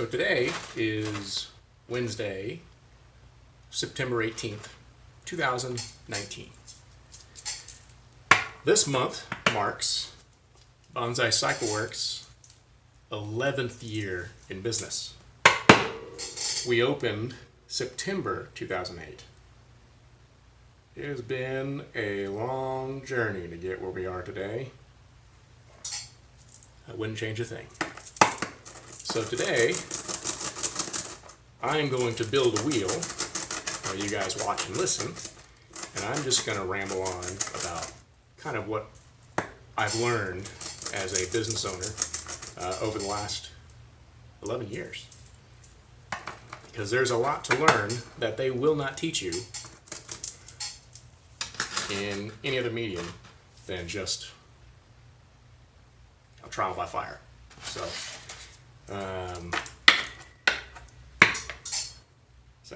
So today is Wednesday, September 18th, 2019. This month marks Bonzai Cycle Werx' 11th year in business. We opened September 2008. It has been a long journey to get where we are today. I wouldn't change a thing. So today, I'm going to build a wheel while you guys watch and listen, and I'm just going to ramble on about kind of what I've learned as a business owner over the last 11 years. Because there's a lot to learn that they will not teach you in any other medium than just a trial by fire. So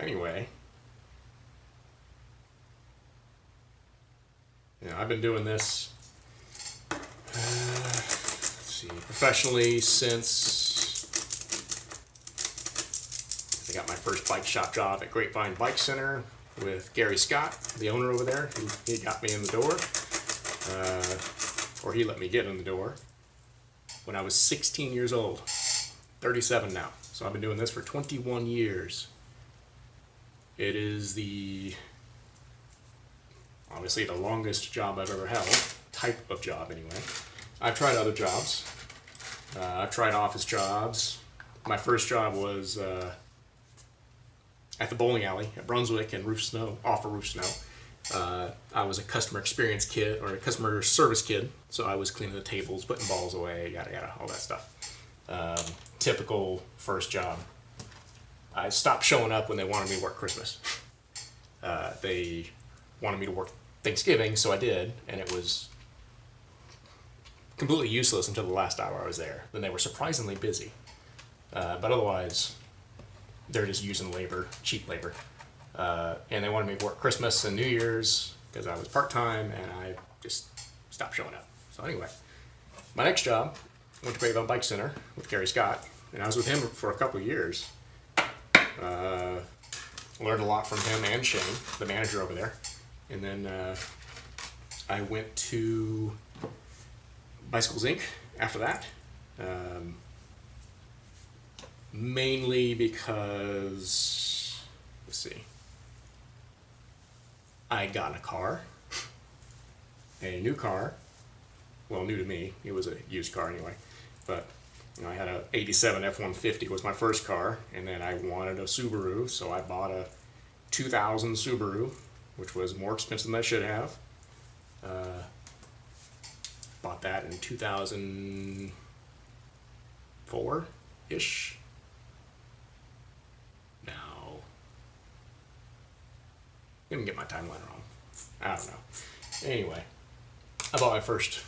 anyway, I've been doing this professionally since I got my first bike shop job at Grapevine Bike Center with Gary Scott, the owner over there. He got me in the door, or he let me get in the door when I was 16 years old. 37 now. So I've been doing this for 21 years. It is obviously the longest job I've ever held, type of job anyway. I've tried other jobs. I've tried office jobs. My first job was at the bowling alley at Brunswick and off of Roof Snow. I was a customer experience kid, or a customer service kid, so I was cleaning the tables, putting balls away, yada yada, all that stuff. Typical first job. I stopped showing up when they wanted me to work Christmas. They wanted me to work Thanksgiving, so I did, and it was completely useless until the last hour I was there. Then they were surprisingly busy. But otherwise, they're just using labor, cheap labor. And they wanted me to work Christmas and New Year's because I was part-time, and I just stopped showing up. So anyway, my next job, I went to Grapevine Bike Center with Gary Scott, and I was with him for a couple of years. Learned a lot from him and Shane, the manager over there. And then I went to Bicycles Inc. after that. Mainly because, let's see, I had gotten a new car. Well, new to me. It was a used car anyway. But I had a 87 F-150 was my first car, and then I wanted a Subaru, so I bought a 2000 Subaru, which was more expensive than I should have. Bought that in 2004-ish. No. I'm gonna get my timeline wrong. I don't know. Anyway, I bought my first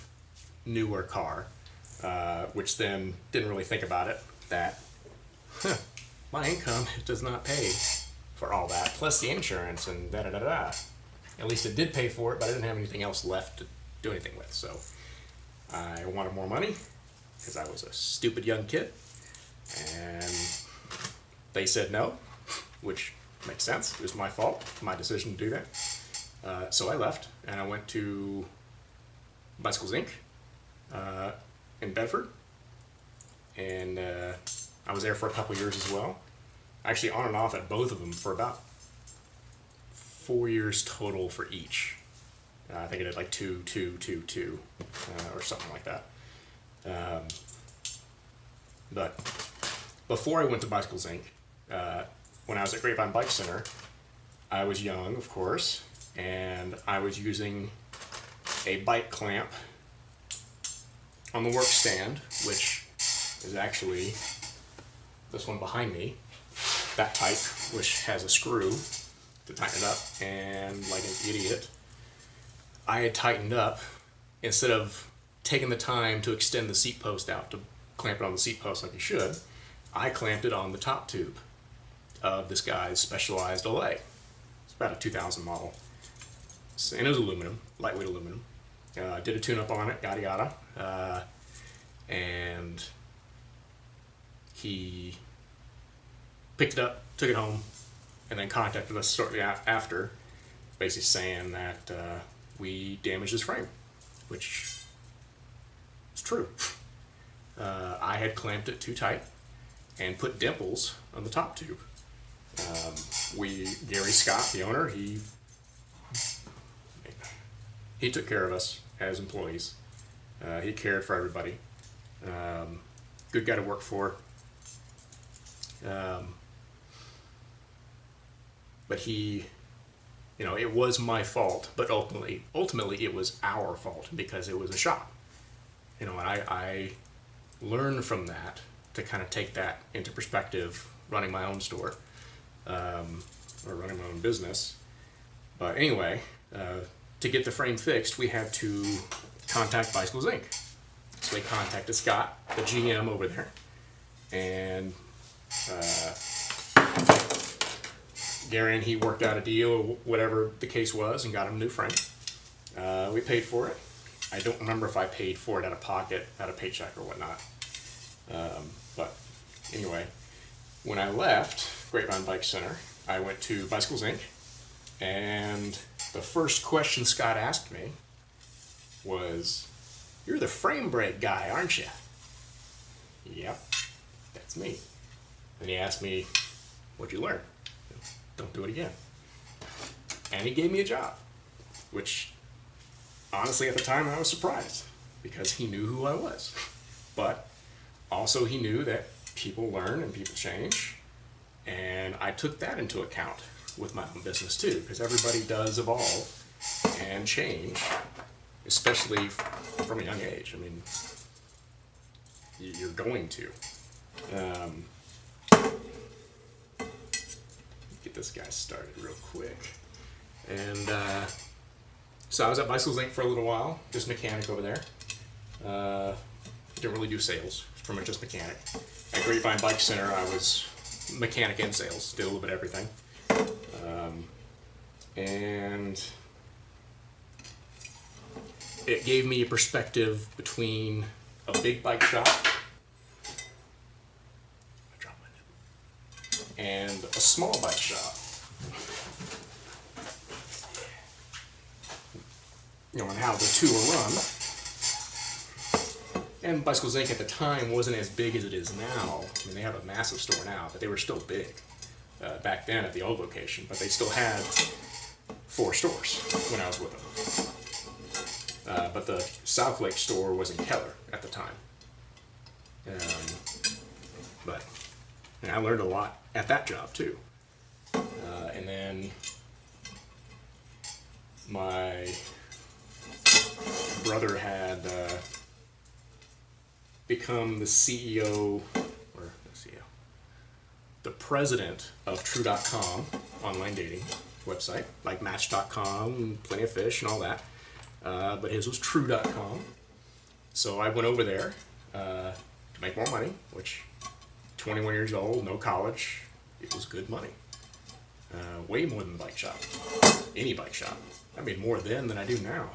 newer car. Which then didn't really think about it, that my income does not pay for all that, plus the insurance and da-da-da-da. At least it did pay for it, but I didn't have anything else left to do anything with, so I wanted more money, because I was a stupid young kid, and they said no, which makes sense. It was my fault, my decision to do that. So I left, and I went to Bicycles Inc. In Bedford, and I was there for a couple years as well. Actually, on and off at both of them for about 4 years total for each. I think I did like two, or something like that. But before I went to Bicycles Inc., when I was at Grapevine Bike Center, I was young, of course, and I was using a bike clamp on the work stand, which is actually this one behind me, that type, which has a screw to tighten it up, and like an idiot, I had tightened up, instead of taking the time to extend the seat post out to clamp it on the seat post like you should, I clamped it on the top tube of this guy's Specialized Olay. It's about a 2000 model, and it was aluminum, lightweight aluminum. Did a tune-up on it, yada yada, and he picked it up, took it home, and then contacted us shortly after, basically saying that we damaged his frame, which is true. I had clamped it too tight and put dimples on the top tube. Gary Scott, the owner, he took care of us as employees. He cared for everybody. Good guy to work for. But it was my fault, but ultimately it was our fault because it was a shop. And I learned from that to kind of take that into perspective running my own store, or running my own business. But anyway, to get the frame fixed, we had to contact Bicycles Inc. So they contacted Scott, the GM over there, and Gary and he worked out a deal, or whatever the case was, and got him a new frame. We paid for it. I don't remember if I paid for it out of pocket, out of paycheck or whatnot. But anyway, when I left Grapevine Bike Center, I went to Bicycles Inc. And the first question Scott asked me was, "You're the frame brake guy, aren't you?" "Yep, that's me." And he asked me, "What'd you learn?" "Don't do it again." And he gave me a job, which honestly at the time I was surprised because he knew who I was. But also he knew that people learn and people change, and I took that into account with my own business too, because everybody does evolve and change, especially from a young age. I mean, you're going to. Get this guy started real quick. And so I was at Bicycles Inc. for a little while, just mechanic over there. Didn't really do sales, it was pretty much just mechanic. At Grapevine Bike Center, I was mechanic and sales, did a little bit of everything. And it gave me a perspective between a big bike shop and a small bike shop. And how the two are run. And Bicycles Inc. at the time wasn't as big as it is now. I mean, they have a massive store now, but they were still big back then at the old location. But they still had 4 stores when I was with them. But the South Lake store was in Keller at the time. But I learned a lot at that job too. And then my brother had become the CEO, or the president of True.com, online dating website, like Match.com, Plenty of Fish and all that. But his was True.com. So I went over there to make more money, which 21 years old, no college, it was good money. Way more than the bike shop. Any bike shop. I made more then than I do now.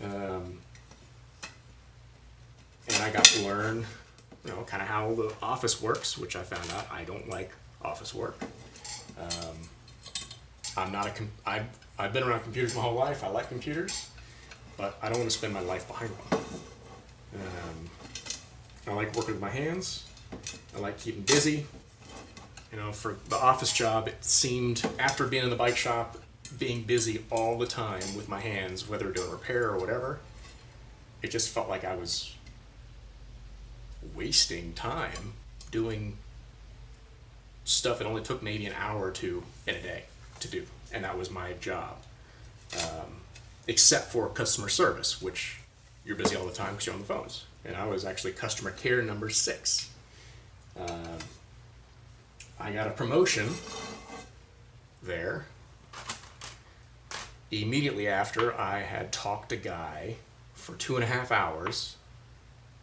And I got to learn, kind of how the office works, which I found out I don't like office work. I've been around computers my whole life. I like computers, but I don't want to spend my life behind one. I like working with my hands. I like keeping busy. For the office job, it seemed, after being in the bike shop, being busy all the time with my hands, whether doing repair or whatever, it just felt like I was wasting time doing stuff that only took maybe an hour or two in a day to do, and that was my job. Except for customer service, which you're busy all the time because you're on the phones, and I was actually customer care number 6. I got a promotion there immediately after I had talked a guy for 2.5 hours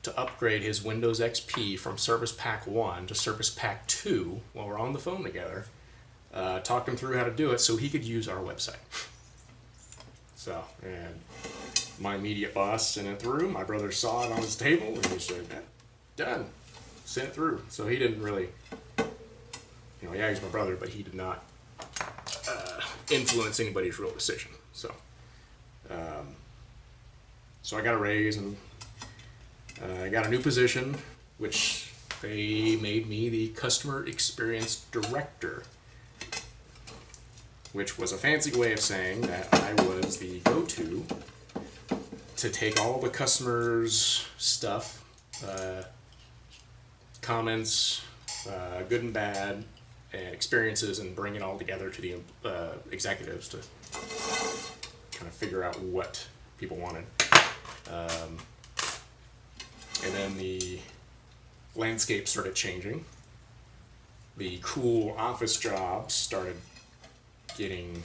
to upgrade his Windows XP from Service Pack 1 to Service Pack 2 while we're on the phone together. Talked him through how to do it so he could use our website. So, and my immediate boss sent it through. My brother saw it on his table and he said, "Done. Sent it through." So he didn't really You know, yeah, he's my brother, but he did not influence anybody's real decision. So, so I got a raise and I got a new position, which they made me the customer experience director, which was a fancy way of saying that I was the go-to to take all the customers' stuff, comments, good and bad, and experiences, and bring it all together to the executives to kind of figure out what people wanted. And then the landscape started changing. The cool office jobs started getting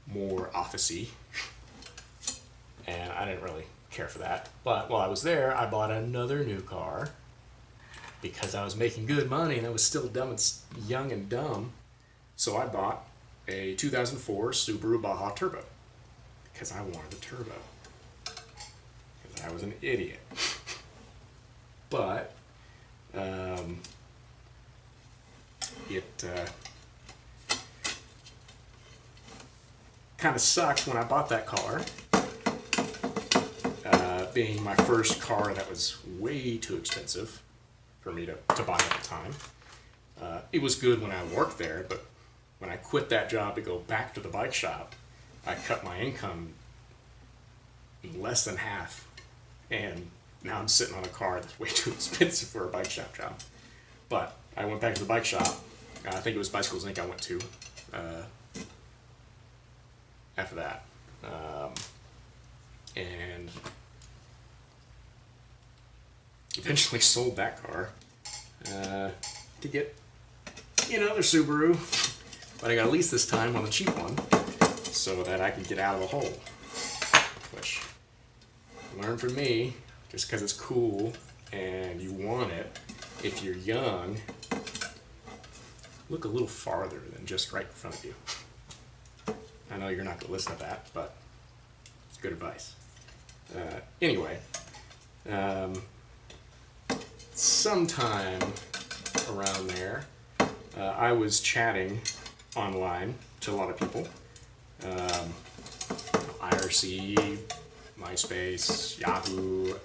more office-y, and I didn't really care for that. But while I was there, I bought another new car because I was making good money and I was still young and dumb. So I bought a 2004 Subaru Baja Turbo because I wanted a turbo. Because I was an idiot. But it kind of sucked when I bought that car, being my first car that was way too expensive for me to buy at the time. It was good when I worked there, but when I quit that job to go back to the bike shop, I cut my income less than half, and now I'm sitting on a car that's way too expensive for a bike shop job. But I went back to the bike shop. I think it was Bicycles Inc. I went to after that. And eventually sold that car to get another Subaru, but I got a lease this time on the cheap one so that I could get out of the hole, which learn from me, just because it's cool and you want it, if you're young, look a little farther than just right in front of you. I know you're not going to listen to that, but it's good advice. Anyway, sometime around there, I was chatting online to a lot of people. IRC, MySpace, Yahoo,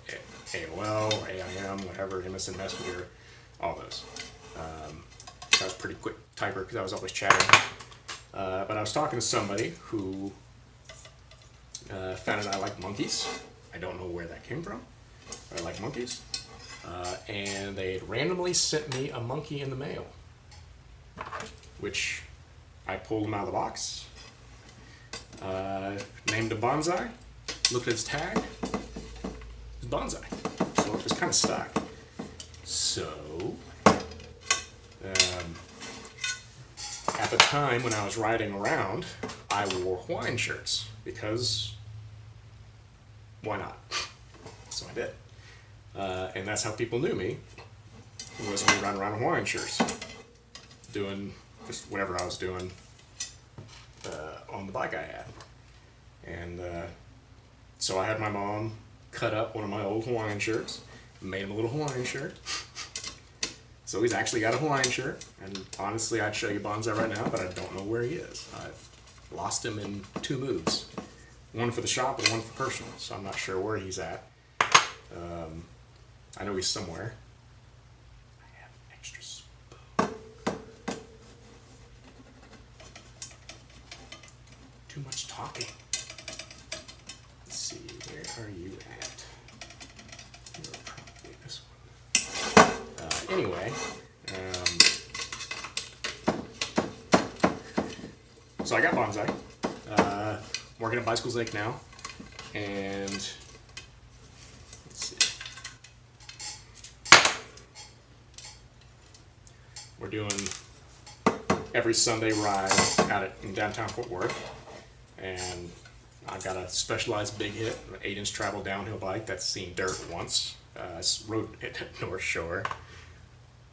AOL, AIM, whatever, MSN Messenger, all those. I was a pretty quick typer because I was always chatting. But I was talking to somebody who found out I like monkeys. I don't know where that came from, but I like monkeys. And they had randomly sent me a monkey in the mail, which I pulled him out of the box, named him Bonzai, looked at his tag, it's Bonzai, so it was kind of stuck. So, at the time when I was riding around, I wore Hawaiian shirts, because why not? So I did. And that's how people knew me, was me running around in Hawaiian shirts, doing just whatever I was doing on the bike I had. And so I had my mom cut up one of my old Hawaiian shirts, made him a little Hawaiian shirt. So he's actually got a Hawaiian shirt, and honestly I'd show you Bonzai right now, but I don't know where he is. I've lost him in 2 moves. One for the shop and one for personal, so I'm not sure where he's at. I know he's somewhere. I have an extra spoon. Too much talking. Let's see, where are you at? You're probably this one. Anyway, so I got Bonzai. Working at Bicycles Inc. now, and let's see. We're doing every Sunday ride out in downtown Fort Worth, and I've got a specialized big hit, an 8-inch travel downhill bike that's seen dirt once. I rode it at North Shore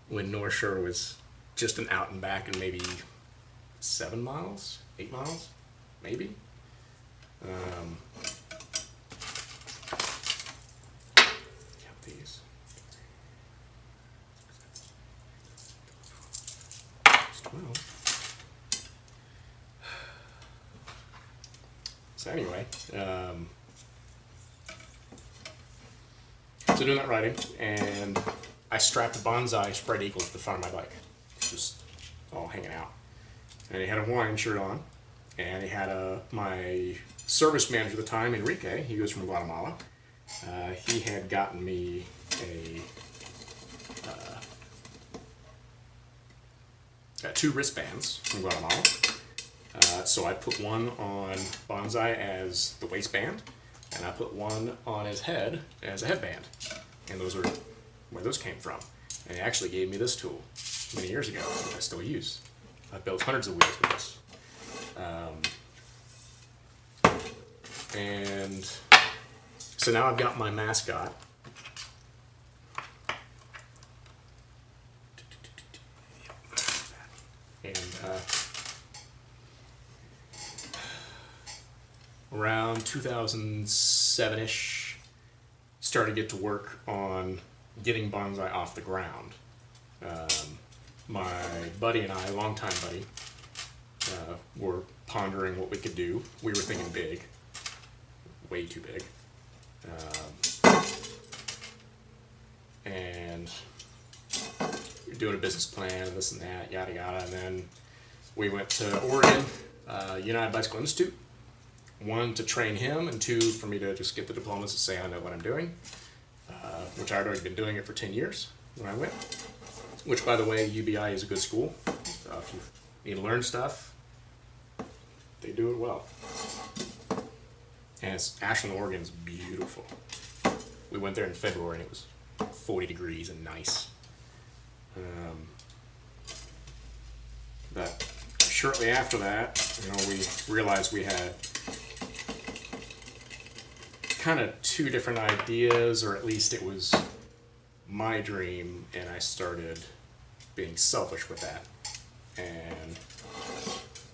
when North Shore was just an out and back and maybe 7 miles, 8 miles, maybe. Count these. So anyway, so doing that riding, and I strapped a Bonzai spread eagle to the front of my bike, just all hanging out. And he had a Hawaiian shirt on, and he had my service manager at the time, Enrique. He was from Guatemala. He had gotten me two wristbands from Guatemala. So I put one on Bonzai as the waistband, and I put one on his head as a headband. And those are where those came from. And he actually gave me this tool many years ago that I still use. I've built hundreds of wheels with this. And so now I've got my mascot. And around 2007-ish, started to get to work on getting Bonzai off the ground. My buddy and I, longtime buddy, were pondering what we could do. We were thinking big, way too big. And we were doing a business plan, this and that, yada yada, and then we went to Oregon, United Bicycle Institute. One, to train him, and two, for me to just get the diplomas to say I know what I'm doing, which I'd already been doing it for 10 years when I went. Which, by the way, UBI is a good school. If you need to learn stuff, they do it well. And Ashland, Oregon is beautiful. We went there in February and it was 40 degrees and nice. But shortly after that, we realized we had kind of two different ideas, or at least it was my dream, and I started being selfish with that. And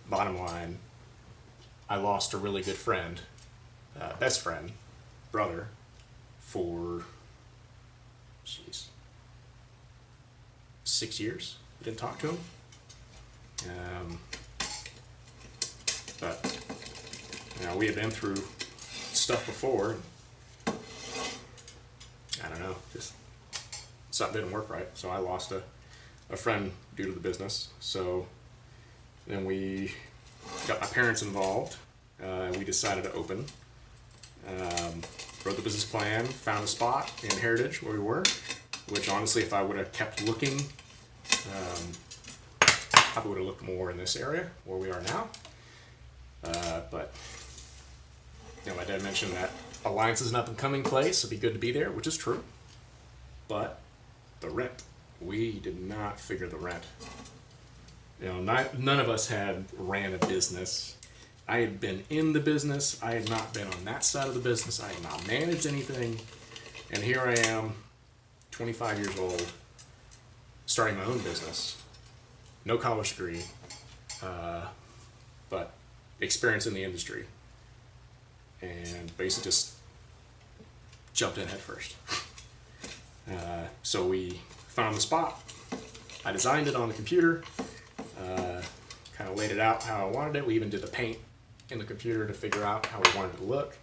bottom line, I lost a really good friend, best friend, brother, for 6 years. I didn't talk to him. But we had been through stuff before. I don't know, just something didn't work right. So I lost a friend due to the business. So then we got my parents involved. We decided to open. Wrote the business plan, found a spot in Heritage where we were, which honestly, if I would have kept looking, probably would have looked more in this area where we are now. But my dad mentioned that Alliance is an up and coming place. It'd be good to be there, which is true. But the rent, we did not figure the rent. None of us had ran a business. I had been in the business. I had not been on that side of the business. I had not managed anything. And here I am, 25 years old, starting my own business. No college degree, but experience in the industry. And basically just jumped in head first. So we found the spot. I designed it on the computer, kind of laid it out how I wanted it. We even did the paint in the computer to figure out how we wanted it to look.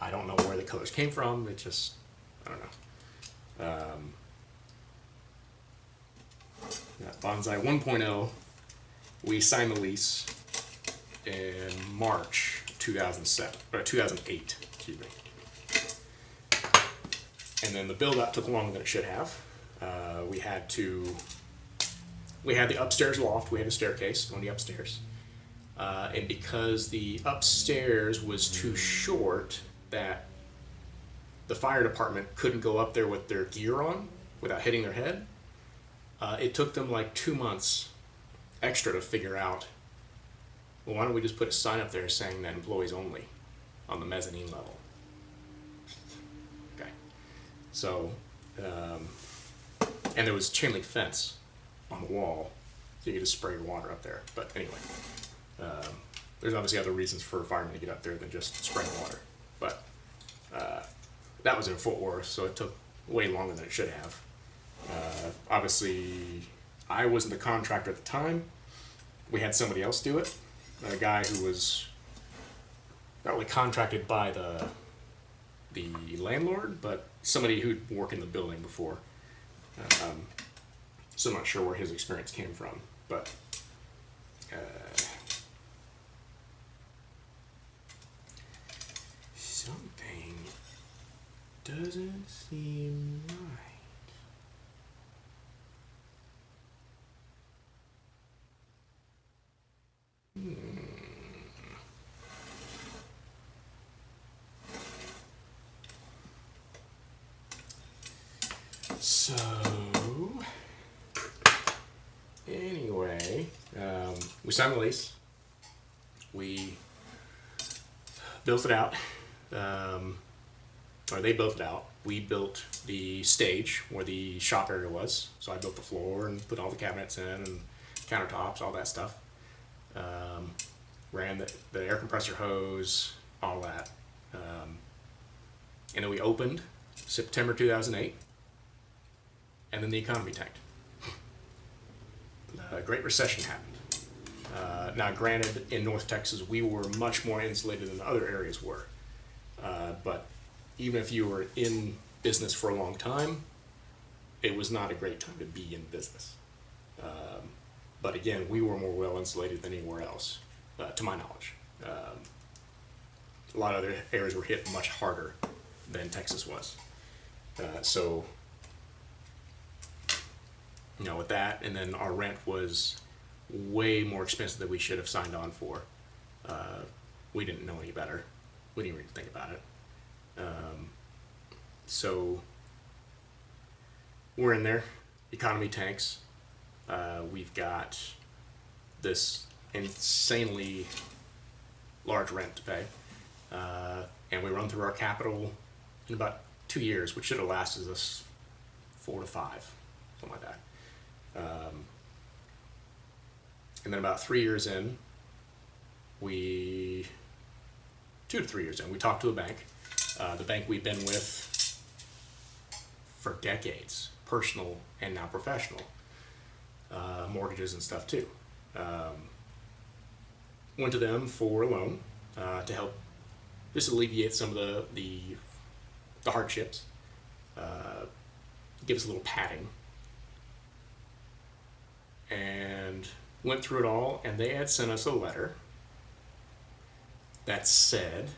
I don't know where the colors came from. It just, I don't know. Bonzai 1.0, we signed the lease in March 2008, excuse me. And then the build out took longer than it should have. We had the upstairs loft, we had a staircase on the upstairs. And because the upstairs was too short, that the fire department couldn't go up there with their gear on without hitting their head, it took them like 2 months extra to figure out, well, why don't we just put a sign up there saying that employees only on the mezzanine level. Okay. So, and there was chain link fence on the wall, so you could just spray your water up there. But anyway, there's obviously other reasons for firemen to get up there than just spraying water. But that was in Fort Worth, so it took way longer than it should have. Obviously, I wasn't the contractor at the time. We had somebody else do it. a guy who was not really contracted by the landlord, but somebody who'd worked in the building before. So I'm not sure where his experience came from, but something doesn't seem right. So, anyway, we signed the lease. We built it out, or they built it out. We built the stage where the shop area was. So I built the floor and put all the cabinets in and countertops, all that stuff. Ran the air compressor hose, all that. And then we opened September 2008. And then the economy tanked. The Great Recession happened. Now, granted, in North Texas, we were much more insulated than other areas were. But even if you were in business for a long time, it was not a great time to be in business. But again, we were more well insulated than anywhere else, to my knowledge. A lot of other areas were hit much harder than Texas was. So, you know, with that, and then our rent was way more expensive than we should have signed on for. We didn't know any better. We didn't even think about it. So we're in there. Economy tanks. We've got this insanely large rent to pay. And we run through our capital in about 2 years, which should have lasted us 4 to 5, something like that. And then about 3 years in, 2 to 3 years in, we talked to a bank. The bank we've been with for decades, personal and now professional, mortgages and stuff too. Went to them for a loan to help just alleviate some of the hardships, give us a little padding. And went through it all, and they had sent us a letter that said,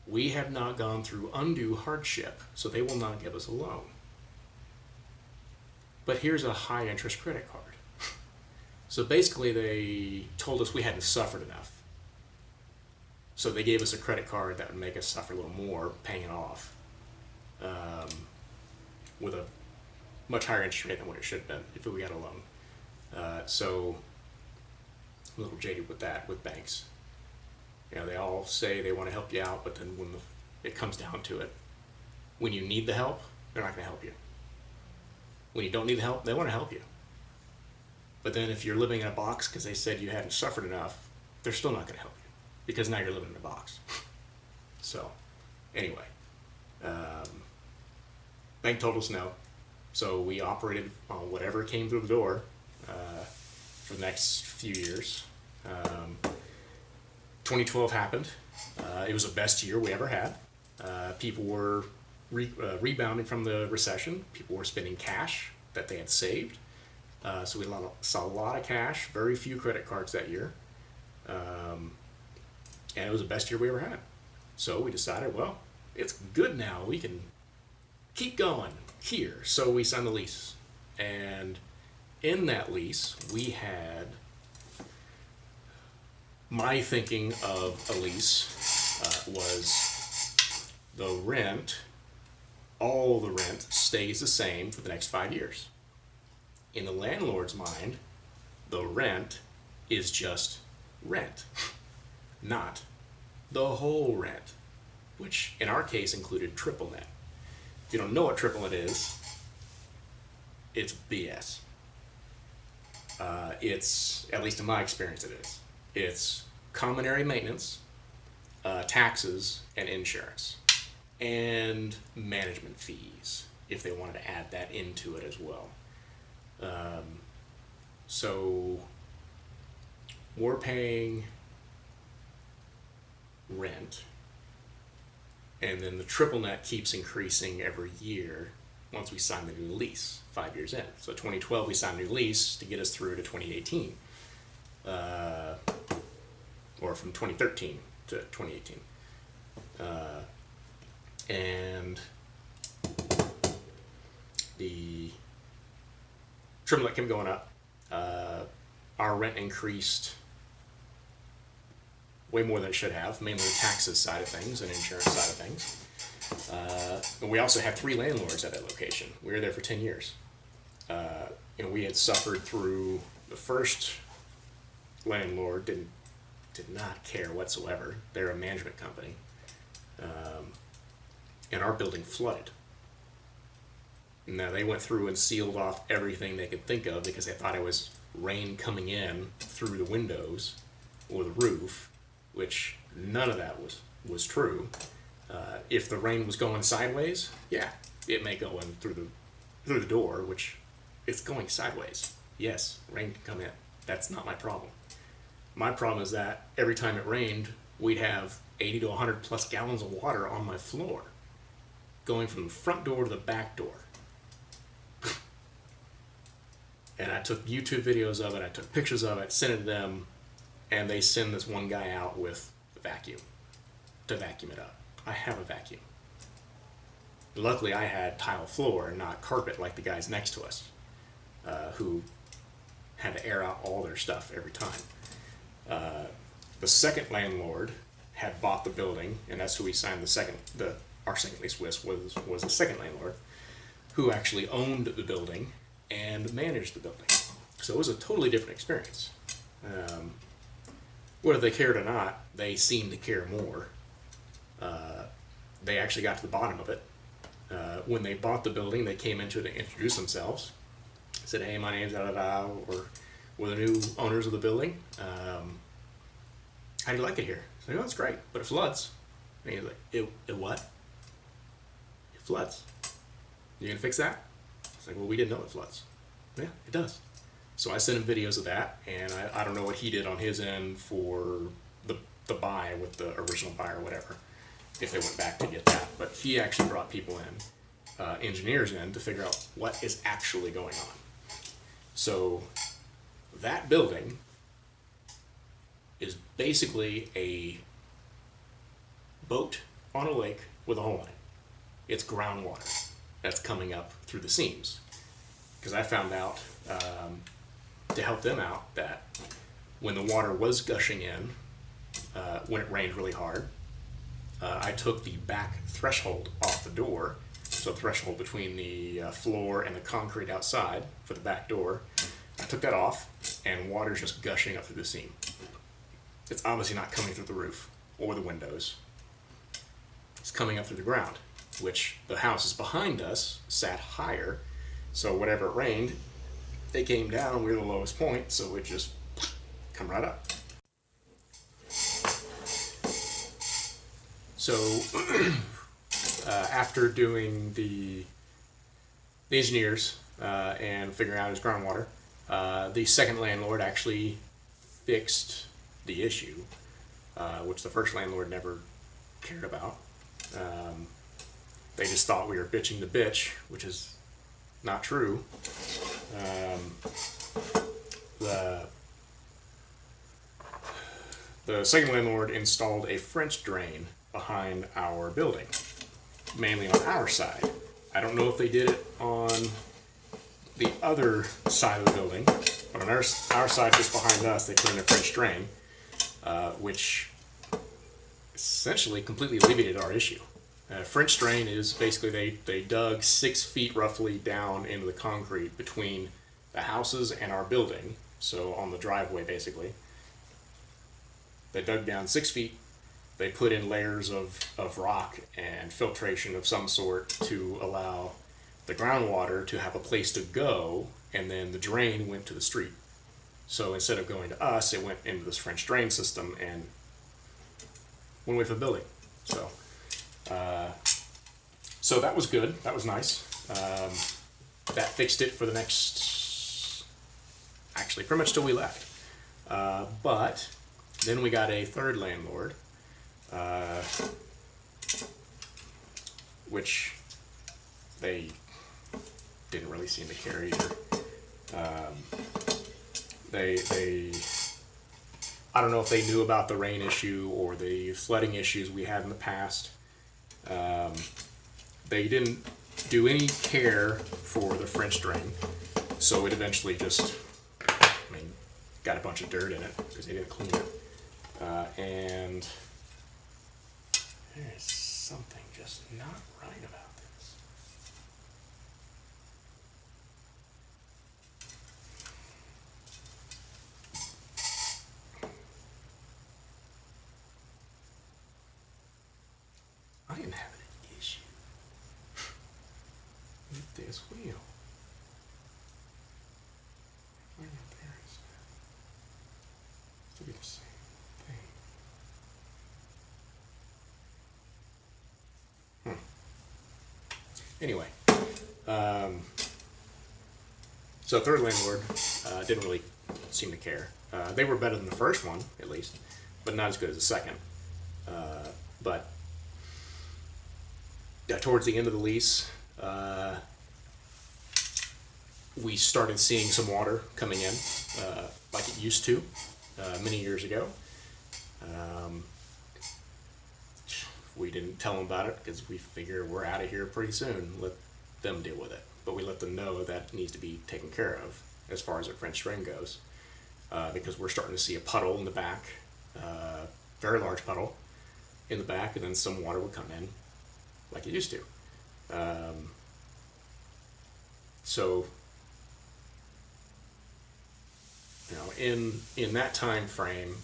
we have not gone through undue hardship, so they will not give us a loan. But here's a high interest credit card. So basically they told us we hadn't suffered enough. So they gave us a credit card that would make us suffer a little more paying it off, with a much higher interest rate than what it should have been if we got a loan. So I'm a little jaded with that, with banks. You know, they all say they want to help you out, but then when it comes down to it, when you need the help, they're not going to help you. When you don't need the help, they want to help you. But then if you're living in a box because they said you hadn't suffered enough, they're still not going to help you because now you're living in a box. So anyway, bank told us no. So we operated on whatever came through the door for the next few years. 2012 happened. It was the best year we ever had. People were rebounding from the recession. People were spending cash that they had saved. So we saw a lot of cash, very few credit cards that year. And it was the best year we ever had. So we decided, well, it's good now. We can keep going here. So we signed the lease. And in that lease, we had my thinking of a lease was the rent, all the rent stays the same for the next 5 years. In the landlord's mind, the rent is just rent, not the whole rent, which in our case included triple net. If you don't know what triple net is, it's BS. It's, at least in my experience, it is. It's common area maintenance, taxes, and insurance, and management fees, if they wanted to add that into it as well. So we're paying rent, and then the triple net keeps increasing every year once we sign the new lease 5 years in. So 2012 we signed a new lease to get us through to 2018, or from 2013 to 2018, and the triple net kept going up. Our rent increased way more than it should have, mainly the taxes side of things and insurance side of things. And we also had 3 landlords at that location. We were there for 10 years. We had suffered through the first landlord, did not care whatsoever. They're a management company. And our building flooded. Now, they went through and sealed off everything they could think of because they thought it was rain coming in through the windows or the roof, which none of that was true. If the rain was going sideways, yeah, it may go in through the door, which it's going sideways. Yes, rain can come in. That's not my problem. My problem is that every time it rained, we'd have 80 to 100 plus gallons of water on my floor, going from the front door to the back door. And I took YouTube videos of it, I took pictures of it, sent it to them, and they send this one guy out with a vacuum to vacuum it up. I have a vacuum. Luckily, I had tile floor and not carpet like the guys next to us, who had to air out all their stuff every time. The second landlord had bought the building, and that's who we signed our second lease with, was the second landlord, who actually owned the building and managed the building. So it was a totally different experience. Whether they cared or not, they seemed to care more. They actually got to the bottom of it. When they bought the building, they came into it to introduce themselves. Said, "Hey, my name's da-da-da, we're the new owners of the building. How do you like it here?" I said, "Oh, it's great, but it floods." And he's like, It what? It floods. You gonna fix that? It's like, "Well, we didn't know it floods." "Yeah, it does." So I sent him videos of that, and I don't know what he did on his end for the buy with the original buyer or whatever, if they went back to get that. But he actually brought people in, engineers in, to figure out what is actually going on. So that building is basically a boat on a lake with a hole in it. It's groundwater that's coming up through the seams. Because I found out, to help them out, that when the water was gushing in, when it rained really hard, I took the back threshold off the door, so the threshold between the floor and the concrete outside for the back door. I took that off, and water's just gushing up through the seam. It's obviously not coming through the roof or the windows. It's coming up through the ground, which the houses behind us sat higher, so whatever it rained, they came down, we were the lowest point, so it just come right up. So after doing the engineers and figuring out his groundwater, the second landlord actually fixed the issue, which the first landlord never cared about. They just thought we were bitching the bitch, which is not true. The second landlord installed a French drain behind our building, mainly on our side. I don't know if they did it on the other side of the building, but on our side, just behind us, they put in a French drain, which essentially completely alleviated our issue. French drain is basically they dug 6 feet roughly down into the concrete between the houses and our building, so on the driveway basically. They dug down 6 feet. They put in layers of rock and filtration of some sort to allow the groundwater to have a place to go, and then the drain went to the street. So instead of going to us, it went into this French drain system and went away from the building. So that was good. That was nice. That fixed it for the next, actually pretty much till we left. But then we got a third landlord, which they didn't really seem to care either. They I don't know if they knew about the rain issue or the flooding issues we had in the past. They didn't do any care for the French drain, so it eventually just, got a bunch of dirt in it because they didn't clean it. And there's something just not right about this. I am having an issue with this wheel. I'm embarrassed. To be the same thing. Anyway, so third landlord didn't really seem to care. They were better than the first one, at least, but not as good as the second. But towards the end of the lease, we started seeing some water coming in, like it used to many years ago. We didn't tell them about it because we figure we're out of here pretty soon. Let them deal with it. But we let them know that needs to be taken care of as far as the French drain goes, because we're starting to see a puddle in the back, very large puddle in the back, and then some water would come in like it used to. So, in that time frame,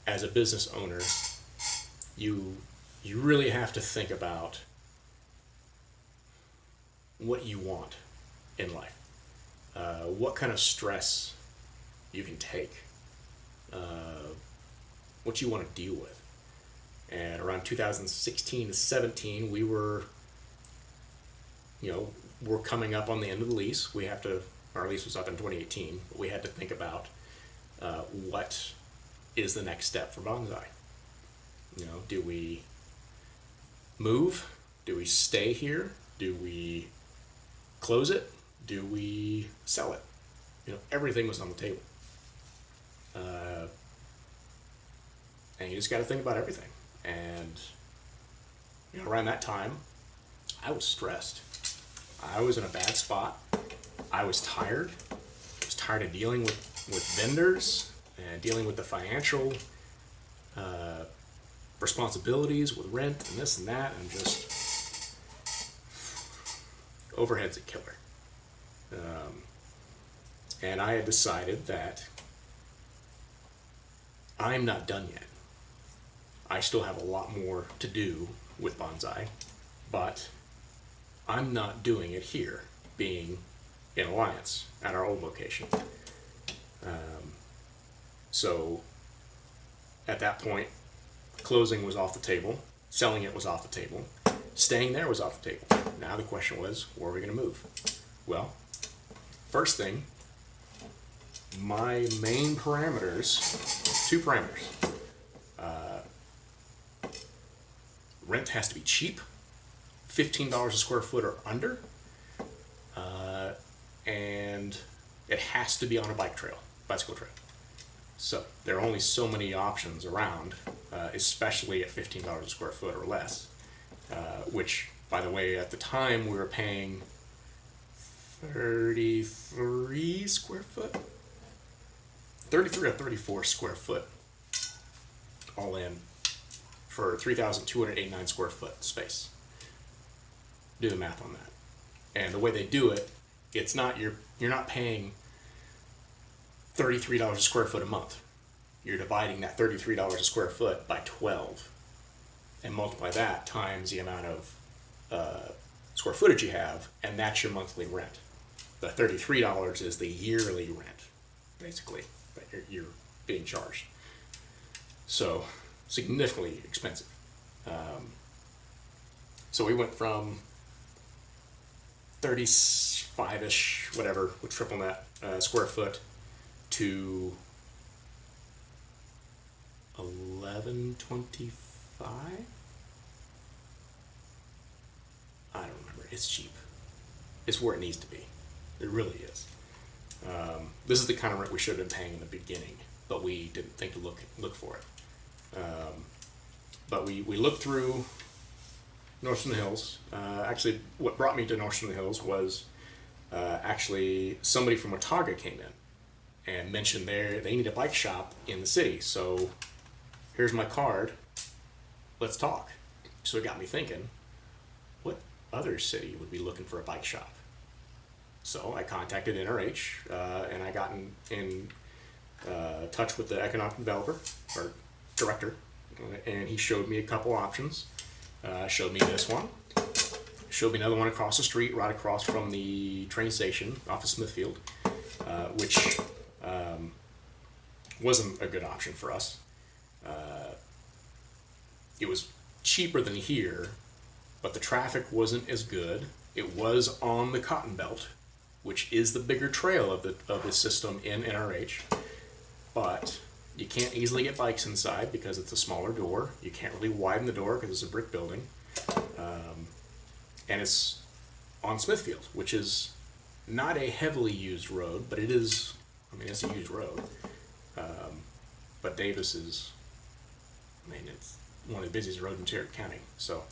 as a business owner, you really have to think about what you want in life, what kind of stress you can take, what you want to deal with. And around 2016 to 17, we were, we're coming up on the end of the lease. Our lease was up in 2018, but we had to think about what is the next step for Bonzai. Do we move? Do we stay here? Do we close it? Do we sell it? Everything was on the table. And you just got to think about everything. And around that time, I was stressed. I was in a bad spot. I was tired. I was tired of dealing with vendors and dealing with the financial responsibilities with rent and this and that, and just overhead's a killer. And I had decided that I'm not done yet. I still have a lot more to do with Bonzai, but I'm not doing it here, being in Alliance at our old location. So at that point, closing was off the table, selling it was off the table, staying there was off the table. Now the question was, where are we going to move? Well, first thing, my main parameters, two parameters. Rent has to be cheap, $15 a square foot or under, and it has to be on a bicycle trail. So there are only so many options around, especially at $15 a square foot or less, which, by the way, at the time we were paying 33 square foot, 33 or 34 square foot, all in, for 3,289 square foot space. Do the math on that. And the way they do it, it's not, you're not paying $33 a square foot a month. You're dividing that $33 a square foot by 12 and multiply that times the amount of square footage you have, and that's your monthly rent. The $33 is the yearly rent, basically, that you're being charged. So significantly expensive. So we went from 35-ish, whatever, with triple net square foot to 1125. I don't remember. It's cheap. It's where it needs to be. It really is. This is the kind of rent we should have been paying in the beginning, but we didn't think to look for it. But we looked through Northern Hills. Actually, what brought me to Northern Hills was actually somebody from Watauga came in and mentioned they need a bike shop in the city. So here's my card. Let's talk. So it got me thinking, what other city would be looking for a bike shop? So I contacted NRH and I got in touch with the economic developer or director, and he showed me a couple options. Showed me this one. Showed me another one across the street, right across from the train station off of Smithfield, which wasn't a good option for us. It was cheaper than here, but the traffic wasn't as good. It was on the Cotton Belt, which is the bigger trail of the system in NRH, but you can't easily get bikes inside because it's a smaller door. You can't really widen the door because it's a brick building. And it's on Smithfield, which is not a heavily used road, but it is, I mean, it's a used road. But Davis is, I mean, it's one of the busiest roads in Tarrant County. So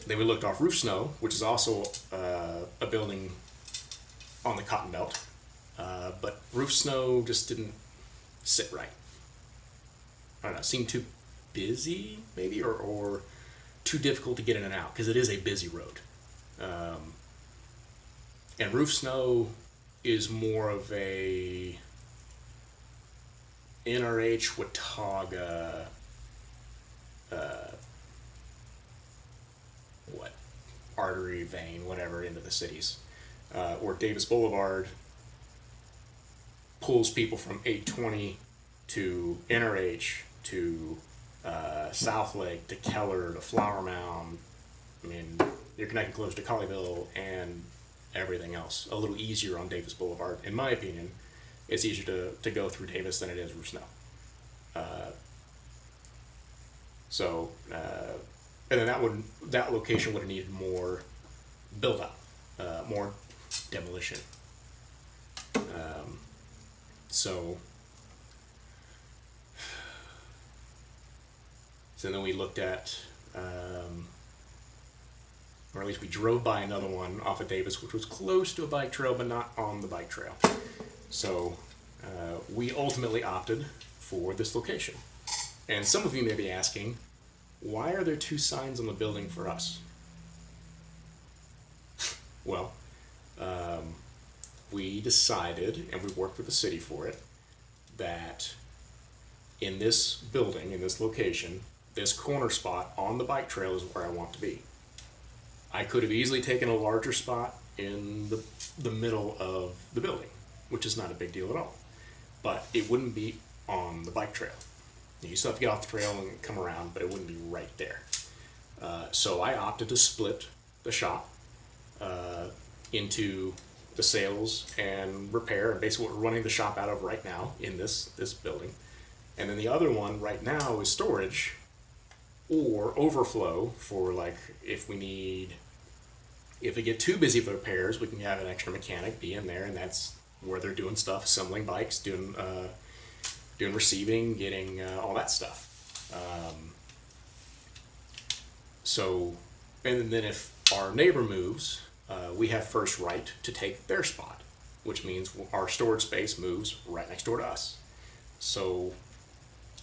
then we looked off Roof Snow, which is also a building on the Cotton Belt. But Roof Snow just didn't sit right. I don't know, seemed too busy maybe, or too difficult to get in and out because it is a busy road. And Roof Snow is more of a NRH Watauga artery vein, whatever, into the cities, where Davis Boulevard pulls people from 820 to NRH to South Lake to Keller to Flower Mound. I mean, you're connected close to Colleyville and everything else. A little easier on Davis Boulevard, in my opinion. It's easier to go through Davis than it is Roof Snow. And then that location would have needed more build up, more demolition. So then we looked at, or at least we drove by another one off of Davis, which was close to a bike trail, but not on the bike trail. So we ultimately opted for this location. And some of you may be asking, why are there two signs on the building for us? Well, we decided, and we worked with the city for it, that in this building, in this location, this corner spot on the bike trail is where I want to be. I could have easily taken a larger spot in the middle of the building, which is not a big deal at all. But it wouldn't be on the bike trail. You still have to get off the trail and come around, but it wouldn't be right there. So I opted to split the shop into the sales and repair, and basically what we're running the shop out of right now in this building. And then the other one right now is storage or overflow for, like, if we get too busy with repairs, we can have an extra mechanic be in there, and that's where they're doing stuff, assembling bikes, doing receiving, getting all that stuff. And then if our neighbor moves, we have first right to take their spot, which means our storage space moves right next door to us. So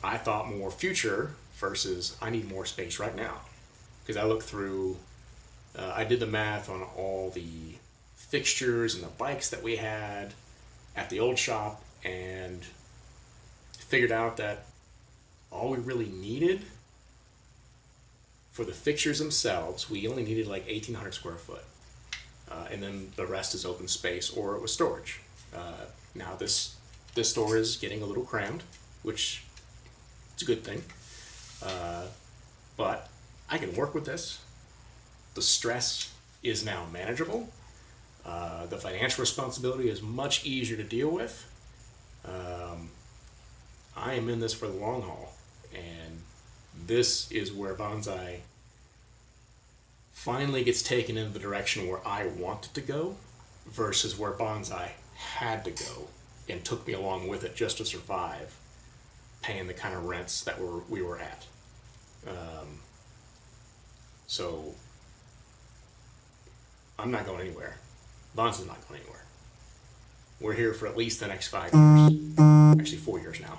I thought more future versus I need more space right now. Because I looked through, I did the math on all the fixtures and the bikes that we had at the old shop, and figured out that all we really needed for the fixtures themselves, we only needed like 1,800 square foot. And then the rest is open space, or it was storage. Now this store is getting a little crammed, which is a good thing. But I can work with this. The stress is now manageable. The financial responsibility is much easier to deal with. I am in this for the long haul, and this is where bonsai finally gets taken in the direction where I want it to go versus where bonsai had to go and took me along with it just to survive paying the kind of rents that we were at. So I'm not going anywhere. Bonsai's not going anywhere. We're here for at least the next 5 years. Actually, 4 years now.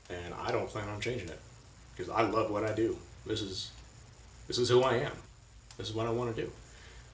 And I don't plan on changing it because I love what I do. This is who I am. This is what I want to do.